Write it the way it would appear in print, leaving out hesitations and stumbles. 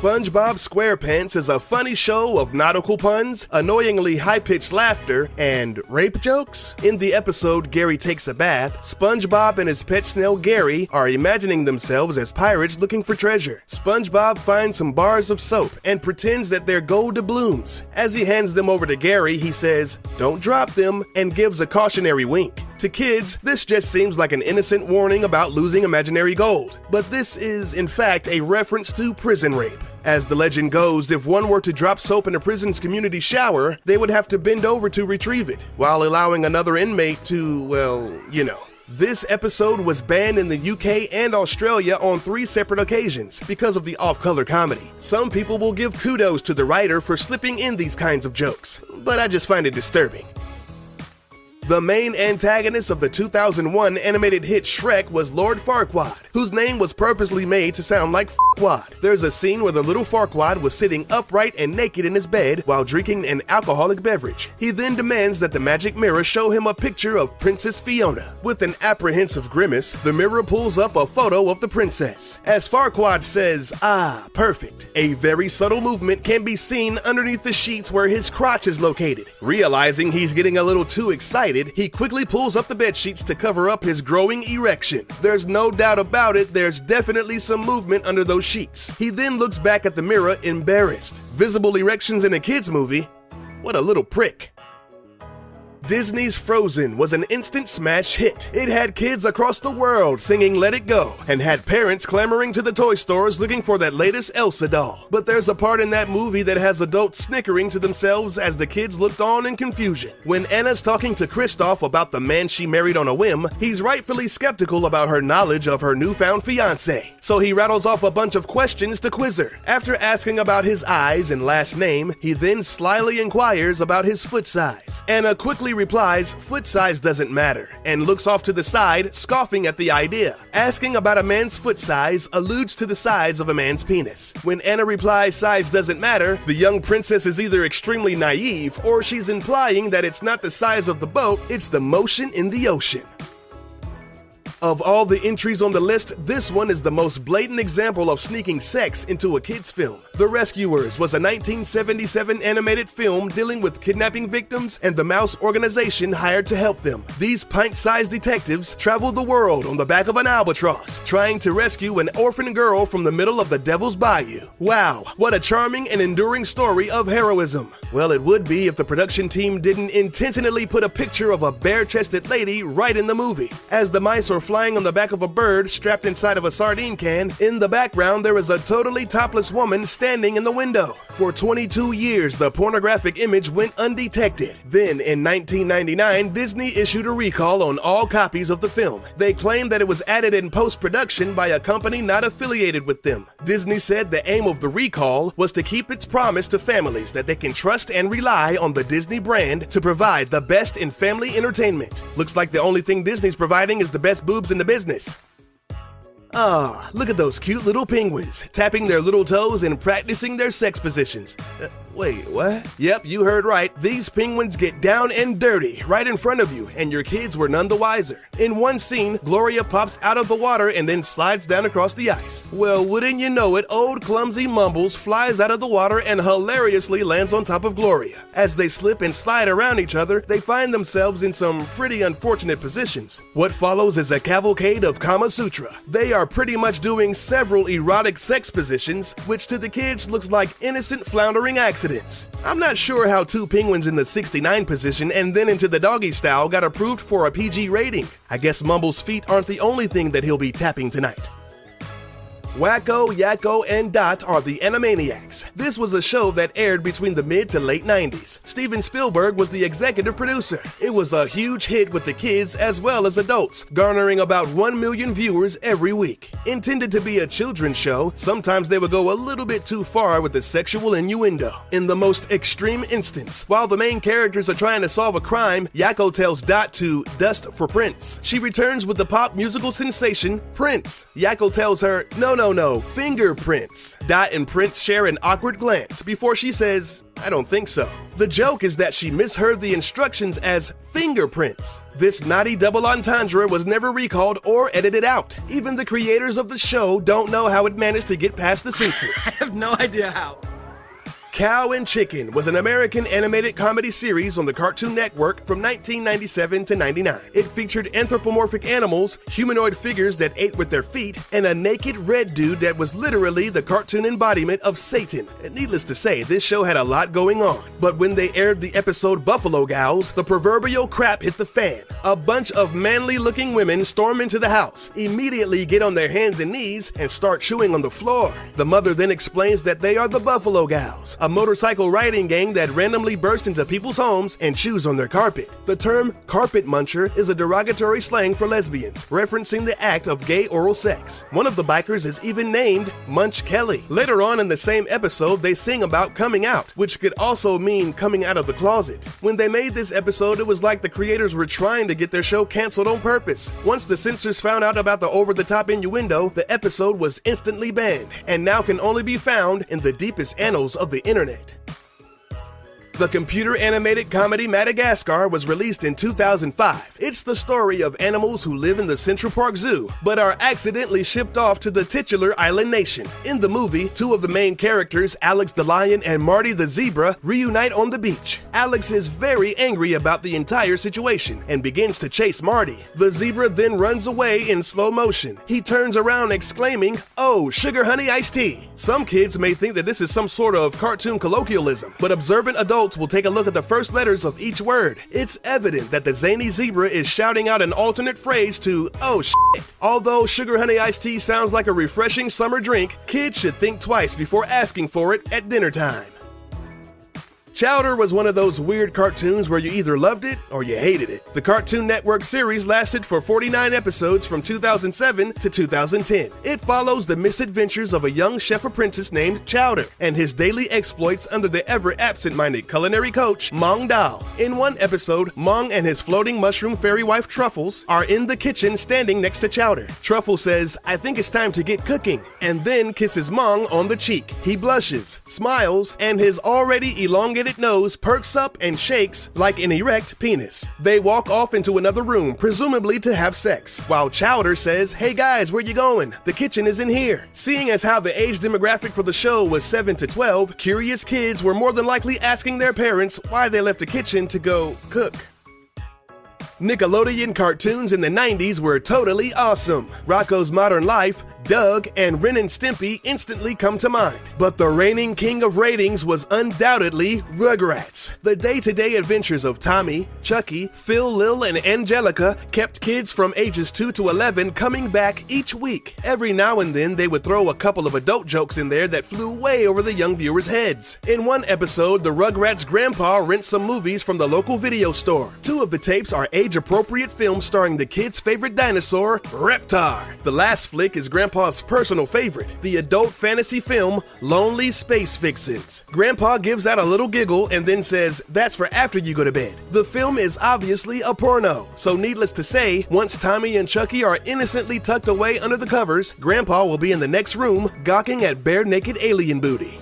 SpongeBob SquarePants is a funny show of nautical puns, annoyingly high-pitched laughter, and rape jokes. In the episode Gary Takes a Bath, SpongeBob and his pet snail Gary are imagining themselves as pirates looking for treasure. SpongeBob finds some bars of soap and pretends that they're gold doubloons. As he hands them over to Gary, he says, "Don't drop them," and gives a cautionary wink. To kids, this just seems like an innocent warning about losing imaginary gold. But this is, in fact, a reference to prison rape. As the legend goes, if one were to drop soap in a prison's community shower, they would have to bend over to retrieve it, while allowing another inmate to, well, you know. This episode was banned in the UK and Australia on 3 separate occasions because of the off-color comedy. Some people will give kudos to the writer for slipping in these kinds of jokes, but I just find it disturbing. The main antagonist of the 2001 animated hit Shrek was Lord Farquaad, whose name was purposely made to sound like F***wad. There's a scene where the little Farquaad was sitting upright and naked in his bed while drinking an alcoholic beverage. He then demands that the magic mirror show him a picture of Princess Fiona. With an apprehensive grimace, the mirror pulls up a photo of the princess. As Farquaad says, "Ah, perfect," a very subtle movement can be seen underneath the sheets where his crotch is located. Realizing he's getting a little too excited, he quickly pulls up the bed sheets to cover up his growing erection. There's no doubt about it, there's definitely some movement under those sheets. He then looks back at the mirror, embarrassed. Visible erections in a kid's movie? What a little prick. Disney's Frozen was an instant smash hit. It had kids across the world singing Let It Go, and had parents clamoring to the toy stores looking for that latest Elsa doll. But there's a part in that movie that has adults snickering to themselves as the kids looked on in confusion. When Anna's talking to Kristoff about the man she married on a whim, he's rightfully skeptical about her knowledge of her newfound fiancé. So he rattles off a bunch of questions to quiz her. After asking about his eyes and last name, he then slyly inquires about his foot size. Anna quickly replies, "Foot size doesn't matter," and looks off to the side, scoffing at the idea. Asking about a man's foot size alludes to the size of a man's penis. When Anna replies size doesn't matter, the young princess is either extremely naive or she's implying that it's not the size of the boat, it's the motion in the ocean. Of all the entries on the list, this one is the most blatant example of sneaking sex into a kid's film. The Rescuers was a 1977 animated film dealing with kidnapping victims and the mouse organization hired to help them. These pint-sized detectives traveled the world on the back of an albatross, trying to rescue an orphan girl from the middle of the Devil's Bayou. Wow, what a charming and enduring story of heroism. Well, it would be if the production team didn't intentionally put a picture of a bare-chested lady right in the movie. As the mice are flying on the back of a bird strapped inside of a sardine can, in the background there is a totally topless woman standing in the window. For 22 years, the pornographic image went undetected. Then, in 1999, Disney issued a recall on all copies of the film. They claimed that it was added in post-production by a company not affiliated with them. Disney said the aim of the recall was to keep its promise to families that they can trust and rely on the Disney brand to provide the best in family entertainment. Looks like the only thing Disney's providing is the best boobs in the business. Ah, look at those cute little penguins, tapping their little toes and practicing their sex positions. Wait, what? Yep, you heard right. These penguins get down and dirty right in front of you, and your kids were none the wiser. In one scene, Gloria pops out of the water and then slides down across the ice. Well, wouldn't you know it, old clumsy Mumbles flies out of the water and hilariously lands on top of Gloria. As they slip and slide around each other, they find themselves in some pretty unfortunate positions. What follows is a cavalcade of Kama Sutra. They are pretty much doing several erotic sex positions, which to the kids looks like innocent floundering accidents. I'm not sure how 2 penguins in the 69 position and then into the doggy style got approved for a PG rating. I guess Mumble's feet aren't the only thing that he'll be tapping tonight. Wacko, Yakko, and Dot are the Animaniacs. This was a show that aired between the mid to late 90s. Steven Spielberg was the executive producer. It was a huge hit with the kids as well as adults, garnering about 1 million viewers every week. Intended to be a children's show, sometimes they would go a little bit too far with the sexual innuendo. In the most extreme instance, while the main characters are trying to solve a crime, Yakko tells Dot to dust for Prince. She returns with the pop musical sensation, Prince. Yakko tells her, no, No, fingerprints. Dot and Prince share an awkward glance before she says, I don't think so. The joke is that she misheard the instructions as fingerprints. This naughty double entendre was never recalled or edited out. Even the creators of the show don't know how it managed to get past the censors. I have no idea how. Cow and Chicken was an American animated comedy series on the Cartoon Network from 1997 to 99. It featured anthropomorphic animals, humanoid figures that ate with their feet, and a naked red dude that was literally the cartoon embodiment of Satan. Needless to say, this show had a lot going on. But when they aired the episode Buffalo Gals, the proverbial crap hit the fan. A bunch of manly-looking women storm into the house, immediately get on their hands and knees, and start chewing on the floor. The mother then explains that they are the Buffalo Gals, a motorcycle riding gang that randomly burst into people's homes and chews on their carpet. The term carpet muncher is a derogatory slang for lesbians, referencing the act of gay oral sex. One of the bikers is even named Munch Kelly. Later on in the same episode, they sing about coming out, which could also mean coming out of the closet. When they made this episode, it was like the creators were trying to get their show canceled on purpose. Once the censors found out about the over-the-top innuendo, the episode was instantly banned, and now can only be found in the deepest annals of the internet. The computer-animated comedy Madagascar was released in 2005. It's the story of animals who live in the Central Park Zoo, but are accidentally shipped off to the titular island nation. In the movie, two of the main characters, Alex the lion and Marty the zebra, reunite on the beach. Alex is very angry about the entire situation and begins to chase Marty. The zebra then runs away in slow motion. He turns around exclaiming, "Oh, sugar honey iced tea." Some kids may think that this is some sort of cartoon colloquialism, but observant adults will take a look at the first letters of each word. It's evident that the zany zebra is shouting out an alternate phrase to "oh shit." Although sugar honey iced tea sounds like a refreshing summer drink, kids should think twice before asking for it at dinner time. Chowder was one of those weird cartoons where you either loved it or you hated it. The Cartoon Network series lasted for 49 episodes from 2007 to 2010. It follows the misadventures of a young chef apprentice named Chowder and his daily exploits under the ever absent-minded culinary coach, Mong Dao. In one episode, Mong and his floating mushroom fairy wife Truffles are in the kitchen standing next to Chowder. Truffles says, "I think it's time to get cooking," and then kisses Mong on the cheek. He blushes, smiles, and his already elongated nose perks up and shakes like an erect penis. They walk off into another room, presumably to have sex, while Chowder says, "Hey guys, where you going? The kitchen is in here." Seeing as how the age demographic for the show was 7 to 12, curious kids were more than likely asking their parents why they left the kitchen to go cook. Nickelodeon cartoons in the 90s were totally awesome. Rocko's Modern Life, Doug, and Ren and Stimpy instantly come to mind. But the reigning king of ratings was undoubtedly Rugrats. The day-to-day adventures of Tommy, Chucky, Phil, Lil, and Angelica kept kids from ages 2 to 11 coming back each week. Every now and then, they would throw a couple of adult jokes in there that flew way over the young viewers' heads. In one episode, the Rugrats' grandpa rents some movies from the local video store. Two of the tapes are age-appropriate films starring the kids' favorite dinosaur, Reptar. The last flick is Grandpa's personal favorite, the adult fantasy film Lonely Space Vixens. Grandpa gives out a little giggle and then says, "That's for after you go to bed." The film is obviously a porno, so needless to say, once Tommy and Chucky are innocently tucked away under the covers, Grandpa will be in the next room gawking at bare-naked alien booty.